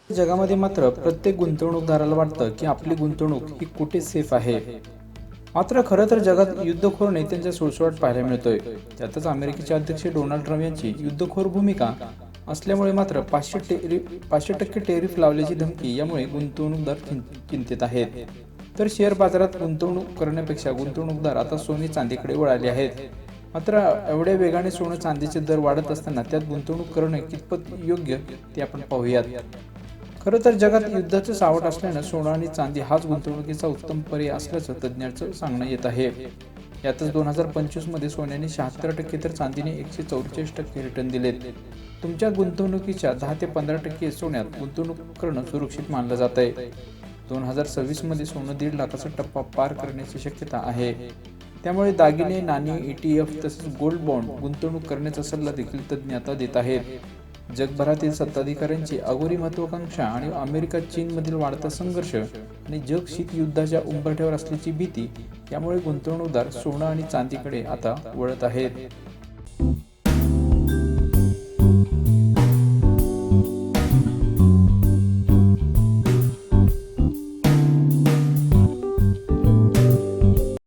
जगामध्ये मात्र प्रत्येक गुंतवणूकदाराला वाटतं की आपली गुंतवणूक ही कुठे सेफ आहे. मात्र खरं तर जगात युद्धखोर नेत्यांचा सुळसुळाट पाहायला मिळतोय. त्यातच अमेरिकेचे अध्यक्ष डोनाल्ड ट्रम्प यांची युद्धखोर भूमिका असल्यामुळे मात्र 500% टेरिफ लावल्याची धमकी यामुळे गुंतवणूकदार चिंतेत आहेत. तर शेअर बाजारात गुंतवणूक करण्यापेक्षा गुंतवणूकदार आता सोने चांदीकडे वळाले आहेत. मात्र एवढ्या वेगाने सोनं चांदीचे दर वाढत असताना त्यात गुंतवणूक करणं कितपत योग्य ते आपण पाहूयात. खरं तर जगात युद्धाचं सावट असल्यानं सोनं आणि चांदी हाच गुंतवणुकीचा उत्तम पर्याय असल्याचं तज्ज्ञांचं सांगणं येत आहे. यातच 2025 मध्ये सोन्याने 76% तर चांदीने 144% रिटर्न दिलेत. तुमच्या गुंतवणुकीच्या 10 ते 15% सोन्यात गुंतवणूक करणं सुरक्षित मानलं जात आहे. 2026 मध्ये सोनं 1.5 लाखाचा टप्पा पार करण्याची शक्यता आहे. त्यामुळे दागिने, नाणी, ETF तसेच गोल्ड बॉन्ड गुंतवणूक करण्याचा सल्ला देखील तज्ज्ञ आता देत आहेत. जगभरातील सत्ताधिकाऱ्यांची अघोरी महत्वाकांक्षा आणि अमेरिका चीनमधील वाढता संघर्ष आणि जग शीतयुद्धाच्या उंबरठ्यावर असल्याची भीती यामुळे गुंतवणूकदार सोनं आणि चांदीकडे आता वळत आहेत.